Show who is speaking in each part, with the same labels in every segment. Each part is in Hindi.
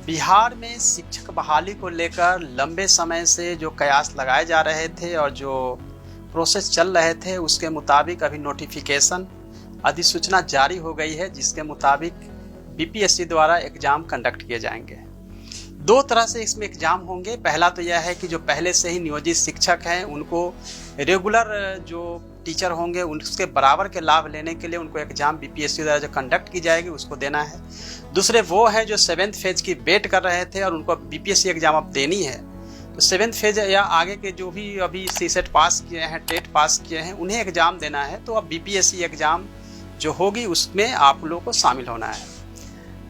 Speaker 1: बिहार में शिक्षक बहाली को लेकर लंबे समय से जो कयास लगाए जा रहे थे और जो प्रोसेस चल रहे थे, उसके मुताबिक अभी नोटिफिकेशन अधिसूचना जारी हो गई है, जिसके मुताबिक बीपीएससी द्वारा एग्ज़ाम कंडक्ट किए जाएंगे। दो तरह से इसमें एग्ज़ाम होंगे। पहला तो यह है कि जो पहले से ही नियोजित शिक्षक हैं उनको रेगुलर जो टीचर होंगे उसके बराबर के लाभ लेने के लिए उनको एग्ज़ाम बीपीएससी द्वारा जो कंडक्ट की जाएगी उसको देना है। दूसरे वो हैं जो 7th फेज की वेट कर रहे थे और उनको बीपीएससी एग्ज़ाम अब देनी है, तो 7th फेज या आगे के जो भी अभी सीसेट पास किए हैं, टेट पास किए हैं, उन्हें एग्ज़ाम देना है। तो अब बीपीएससी एग्ज़ाम जो होगी उसमें आप लोगों को शामिल होना है।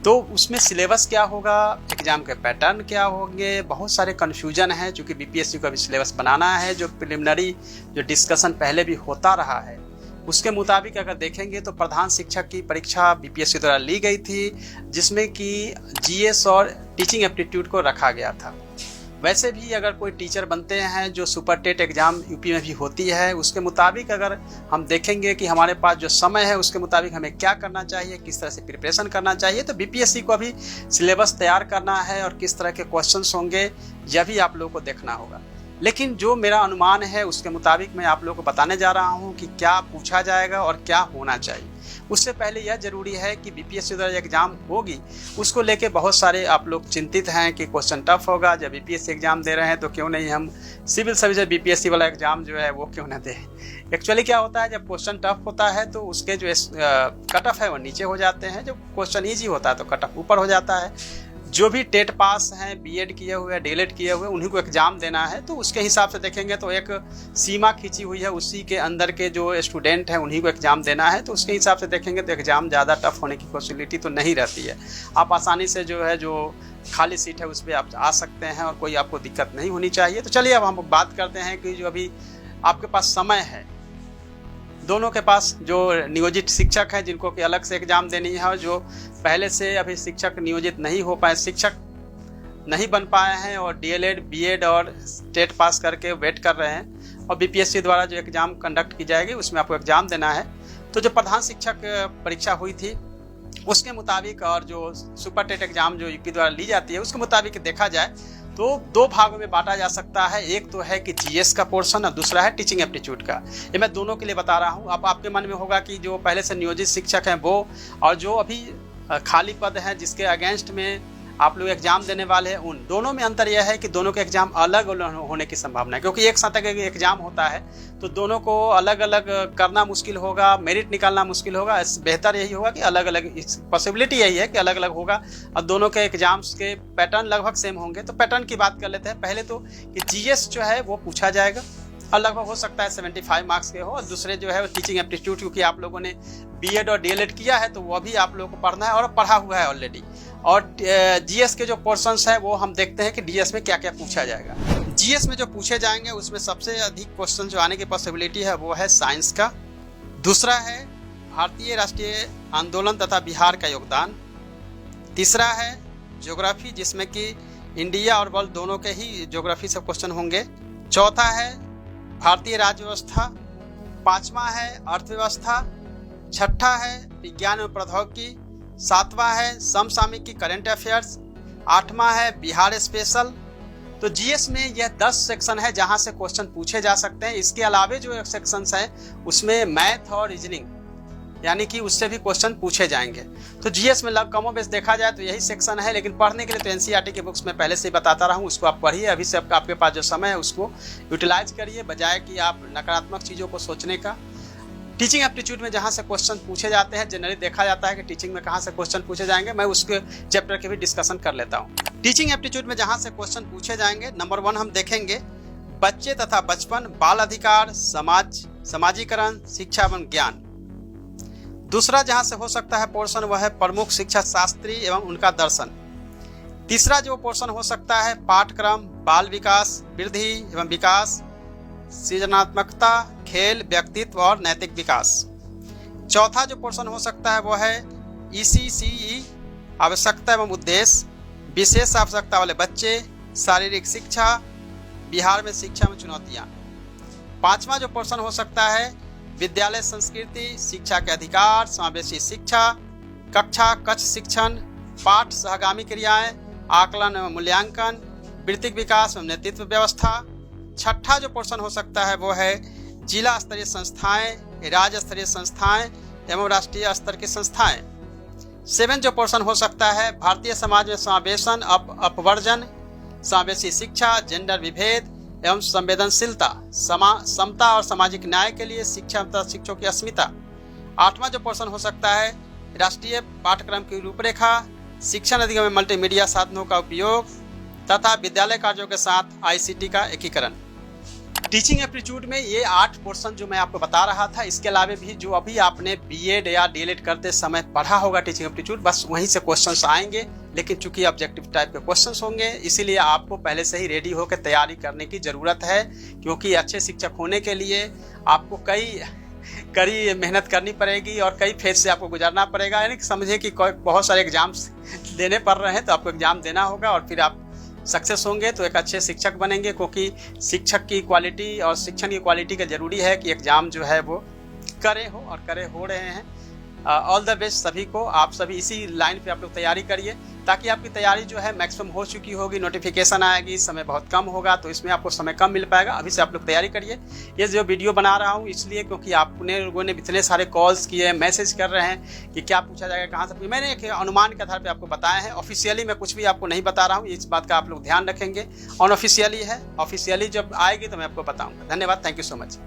Speaker 1: तो उसमें सिलेबस क्या होगा, एग्ज़ाम के पैटर्न क्या होंगे, बहुत सारे कन्फ्यूजन है, चूँकि बीपीएससी को अभी सिलेबस बनाना है। जो प्रिलिमिनरी जो डिस्कशन पहले भी होता रहा है उसके मुताबिक अगर देखेंगे तो प्रधान शिक्षक की परीक्षा बीपीएससी द्वारा ली गई थी, जिसमें कि जीएस और टीचिंग एप्टीट्यूड को रखा गया था। वैसे भी अगर कोई टीचर बनते हैं जो सुपर टेट एग्ज़ाम यूपी में भी होती है, उसके मुताबिक अगर हम देखेंगे कि हमारे पास जो समय है उसके मुताबिक हमें क्या करना चाहिए, किस तरह से प्रिपरेशन करना चाहिए, तो बीपीएससी को अभी सिलेबस तैयार करना है और किस तरह के क्वेश्चंस होंगे यह भी आप लोगों को देखना होगा। लेकिन जो मेरा अनुमान है उसके मुताबिक मैं आप लोगों को बताने जा रहा हूँ कि क्या पूछा जाएगा और क्या होना चाहिए। उससे पहले यह जरूरी है कि बीपीएससी द्वारा एग्ज़ाम होगी उसको लेके बहुत सारे आप लोग चिंतित हैं कि क्वेश्चन टफ होगा। जब बीपीएससी एग्ज़ाम दे रहे हैं तो क्यों नहीं हम सिविल सर्विस बीपीएससी वाला एग्ज़ाम जो है वो क्यों ना दें। एक्चुअली क्या होता है, जब क्वेश्चन टफ होता है तो उसके जो कट ऑफ है वो नीचे हो जाते हैं, जब क्वेश्चन ईजी होता है तो कट ऑफ ऊपर हो जाता है। जो भी टेट पास हैं, बीएड किए हुए, डीएलएड किए हुए, उन्हीं को एग्ज़ाम देना है। तो उसके हिसाब से देखेंगे तो एक सीमा खींची हुई है, उसी के अंदर के जो स्टूडेंट हैं उन्हीं को एग्ज़ाम देना है। तो उसके हिसाब से देखेंगे तो एग्ज़ाम ज़्यादा टफ होने की पॉसिबिलिटी तो नहीं रहती है। आप आसानी से जो है जो खाली सीट है उस पर आप आ सकते हैं और कोई आपको दिक्कत नहीं होनी चाहिए। तो चलिए अब हम बात करते हैं कि जो अभी आपके पास समय है, दोनों के पास जो नियोजित शिक्षक हैं जिनको कि अलग से एग्ज़ाम देनी है और जो पहले से अभी शिक्षक नियोजित नहीं हो पाए, शिक्षक नहीं बन पाए हैं और डीएलएड, बीएड और टेट पास करके वेट कर रहे हैं और बीपीएससी द्वारा जो एग्ज़ाम कंडक्ट की जाएगी उसमें आपको एग्ज़ाम देना है। तो जो प्रधान शिक्षक परीक्षा हुई थी उसके मुताबिक और जो सुपर टेट एग्ज़ाम जो यूपी द्वारा ली जाती है उसके मुताबिक देखा जाए तो दो भागों में बांटा जा सकता है। एक तो है कि जीएस का पोर्शन और दूसरा है टीचिंग एप्टीट्यूड का। ये मैं दोनों के लिए बता रहा हूँ। अब आपके मन में होगा कि जो पहले से नियोजित शिक्षक हैं वो और जो अभी खाली पद हैं जिसके अगेंस्ट में आप लोग एग्ज़ाम देने वाले हैं, उन दोनों में अंतर यह है कि दोनों के एग्ज़ाम अलग होने की संभावना है, क्योंकि एक साथ अगर एग्ज़ाम होता है तो दोनों को अलग अलग करना मुश्किल होगा, मेरिट निकालना मुश्किल होगा। बेहतर यही होगा कि अलग अलग, पॉसिबिलिटी यही है कि अलग अलग होगा और दोनों के एग्ज़ाम्स के पैटर्न लगभग सेम होंगे। तो पैटर्न की बात कर लेते हैं। पहले तो कि जीएस जो है वो पूछा जाएगा और लगभग हो सकता है 75 मार्क्स के हो, और दूसरे जो है टीचिंग एप्टीट्यूड, क्योंकि आप लोगों ने बीएड और डीएलएड किया है तो वो भी आप लोगों को पढ़ना है और पढ़ा हुआ है ऑलरेडी। और जीएस के जो पोर्शंस हैं वो हम देखते हैं कि डीएस में क्या क्या पूछा जाएगा। जीएस में जो पूछे जाएंगे उसमें सबसे अधिक क्वेश्चन जो आने की पॉसिबिलिटी है वो है साइंस का। दूसरा है भारतीय राष्ट्रीय आंदोलन तथा बिहार का योगदान। तीसरा है ज्योग्राफी, जिसमें कि इंडिया और वर्ल्ड दोनों के ही ज्योग्राफी से क्वेश्चन होंगे। चौथा है भारतीय राज्य व्यवस्था। पांचवा है अर्थव्यवस्था। छठा है विज्ञान एवं प्रौद्योगिकी। सातवां है समसामयिक की करंट अफेयर्स। आठवां है बिहार स्पेशल। तो जीएस में यह 10 सेक्शन है जहां से क्वेश्चन पूछे जा सकते हैं। इसके अलावे जो सेक्शंस हैं उसमें मैथ और रीजनिंग यानी कि उससे भी क्वेश्चन पूछे जाएंगे। तो जीएस में कमो बेश देखा जाए तो यही सेक्शन है, लेकिन पढ़ने के लिए तो एनसीईआरटी के बुक्स में पहले से ही बताता रहा हूँ, उसको आप पढ़िए। अभी से आपके पास जो समय है उसको यूटिलाइज करिए, बजाय कि आप नकारात्मक चीज़ों को सोचने का। टीचिंग एप्टीट्यूड में जहाँ से क्वेश्चन पूछे जाते हैं, जनरली देखा जाता है कि टीचिंग में कहाँ से क्वेश्चन पूछे जाएंगे, मैं उसके चैप्टर के भी डिस्कशन कर लेता हूँ। टीचिंग एप्टीट्यूड में जहाँ से क्वेश्चन पूछे जाएंगे, नंबर 1 हम देखेंगे बच्चे तथा बचपन, बाल अधिकार, समाजीकरण, शिक्षा एवं ज्ञान। दूसरा जहाँ से हो सकता है पोर्शन वह है प्रमुख शिक्षा शास्त्री एवं उनका दर्शन। तीसरा जो पोर्शन हो सकता है पाठ्यक्रम, बाल विकास, वृद्धि एवं विकास, सृजनात्मकता, खेल, व्यक्तित्व और नैतिक विकास। चौथा जो पोर्शन हो सकता है वह है ईसीसीई, आवश्यकता एवं उद्देश्य, विशेष आवश्यकता वाले बच्चे, शारीरिक शिक्षा, बिहार में शिक्षा में चुनौतियाँ। पांचवा जो पोर्शन हो सकता है विद्यालय संस्कृति, शिक्षा के अधिकार, समावेशी शिक्षा, कक्षा कक्ष शिक्षण, पाठ सहगामी क्रियाएं, आकलन एवं मूल्यांकन, वृत्तिक विकास एवं नेतृत्व व्यवस्था। छठा जो पोर्शन हो सकता है वो है जिला स्तरीय संस्थाएं, राज्य स्तरीय संस्थाएं एवं राष्ट्रीय स्तर की संस्थाएं। 7 जो पोर्शन हो सकता है भारतीय समाज में समावेशन, अपवर्जन, समावेशी शिक्षा, जेंडर विभेद एवं संवेदनशीलता, समता और सामाजिक न्याय के लिए शिक्षा तथा शिक्षकों की अस्मिता। 8वां जो पोर्शन हो सकता है राष्ट्रीय पाठ्यक्रम की रूपरेखा, शिक्षण अधिगम में मल्टीमीडिया साधनों का उपयोग तथा विद्यालय कार्यों के साथ ICT का एकीकरण। टीचिंग एप्टीट्यूड में ये 8 पोर्शन जो मैं आपको बता रहा था, इसके अलावा भी जो अभी आपने BEd या DLED करते समय पढ़ा होगा टीचिंग एप्टीट्यूड, बस वहीं से क्वेश्चंस आएंगे, लेकिन चूंकि ऑब्जेक्टिव टाइप के क्वेश्चंस होंगे इसीलिए आपको पहले से ही रेडी होकर तैयारी करने की ज़रूरत है, क्योंकि अच्छे शिक्षक होने के लिए आपको कड़ी मेहनत करनी पड़ेगी और कई फेज से आपको गुजरना पड़ेगा। यानी कि समझिए कि बहुत सारे एग्जाम्स देने पड़ रहे हैं, तो आपको एग्जाम देना होगा और फिर आप सक्सेस होंगे तो एक अच्छे शिक्षक बनेंगे, क्योंकि शिक्षक की क्वालिटी और शिक्षण की क्वालिटी का ज़रूरी है कि एग्ज़ाम जो है वो करे हो रहे हैं। ऑल द बेस्ट सभी को। आप सभी इसी लाइन पे आप लोग तैयारी करिए ताकि आपकी तैयारी जो है मैक्सिमम हो चुकी होगी, नोटिफिकेशन आएगी, समय बहुत कम होगा तो इसमें आपको समय कम मिल पाएगा। अभी से आप लोग तैयारी करिए। ये जो वीडियो बना रहा हूँ इसलिए क्योंकि आपने लोगों ने इतने सारे कॉल्स किए, मैसेज कर रहे हैं कि क्या पूछा जाएगा, कहाँ से। मैंने एक अनुमान के आधार पर आपको बताया है, ऑफिशियली मैं कुछ भी आपको नहीं बता रहा हूँ, इस बात का आप लोग ध्यान रखेंगे। अनऑफिशियली है, ऑफिशियली जब आएगी तो मैं आपको बताऊँगा। धन्यवाद, थैंक यू सो मच।